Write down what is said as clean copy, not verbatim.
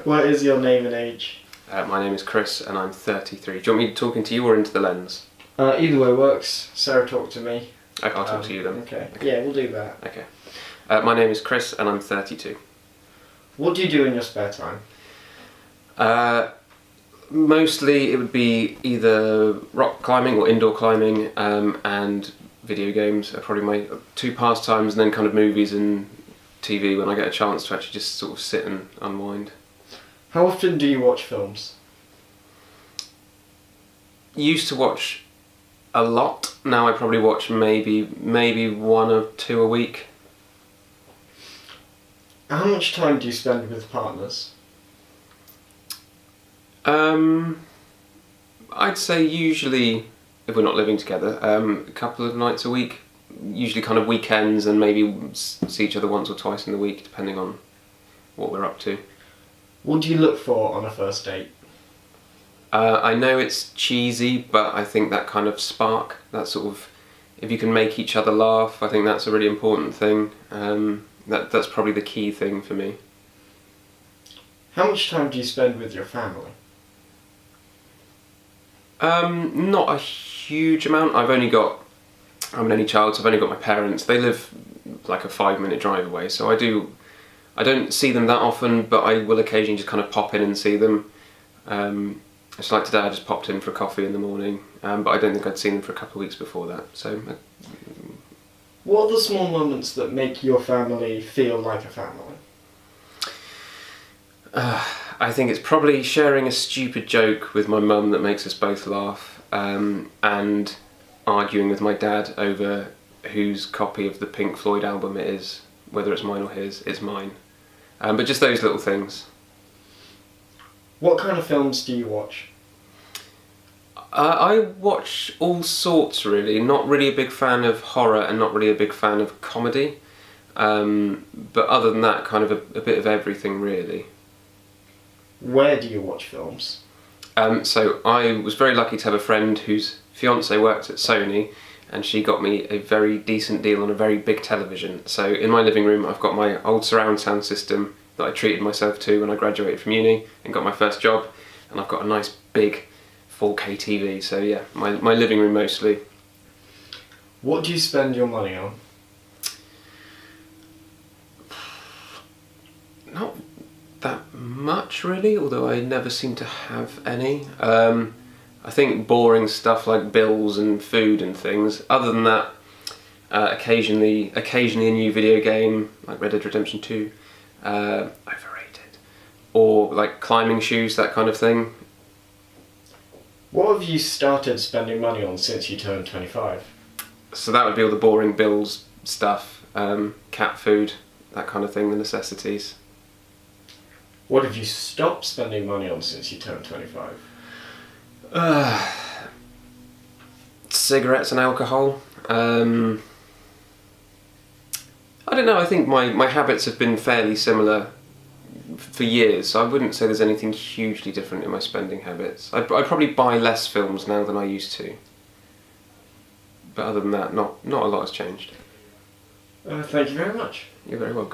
What is your name and age? My name is Chris and I'm 33. Do you want me talking to you or into the lens? Either way works. Sarah, talk to me. Okay, I'll talk to you then. Okay. Yeah, we'll do that. Okay. My name is Chris and I'm 32. What do you do in your spare time? Mostly it would be either rock climbing or indoor climbing, and video games are probably my two pastimes, and then kind of movies and TV when I get a chance to actually just sort of sit and unwind. How often do you watch films? Used to watch a lot. Now I probably watch maybe one or two a week. How much time do you spend with partners? I'd say usually, if we're not living together, a couple of nights a week. Usually kind of weekends, and maybe see each other once or twice in the week, depending on what we're up to. What do you look for on a first date? I know it's cheesy, but I think that kind of spark, that sort of, if you can make each other laugh, I think that's a really important thing. That's probably the key thing for me. How much time do you spend with your family? Not a huge amount. I'm an only child, so I've only got my parents. They live like a 5-minute drive away, so I don't see them that often, but I will occasionally just kind of pop in and see them. It's like today I just popped in for a coffee in the morning, but I don't think I'd seen them for a couple of weeks before that. So, what are the small moments that make your family feel like a family? I think it's probably sharing a stupid joke with my mum that makes us both laugh, and arguing with my dad over whose copy of the Pink Floyd album it is, whether it's mine or his. It's mine. But just those little things. What kind of films do you watch? I watch all sorts really. Not really a big fan of horror and not really a big fan of comedy. But other than that, kind of a bit of everything really. Where do you watch films? So I was very lucky to have a friend whose fiance worked at Sony, and she got me a very decent deal on a very big television. So in my living room I've got my old surround sound system that I treated myself to when I graduated from uni and got my first job, and I've got a nice big 4K TV, so yeah, my living room mostly. What do you spend your money on? Not that much really, although I never seem to have any. I think boring stuff like bills and food and things. Other than that, occasionally a new video game like Red Dead Redemption 2, overrated, or like climbing shoes, that kind of thing. What have you started spending money on since you turned 25? So that would be all the boring bills stuff, cat food, that kind of thing, the necessities. What have you stopped spending money on since you turned 25? Cigarettes and alcohol. I don't know, I think my habits have been fairly similar for years, so I wouldn't say there's anything hugely different in my spending habits. I probably buy less films now than I used to. But other than that, not a lot has changed. Thank you very much. You're very welcome.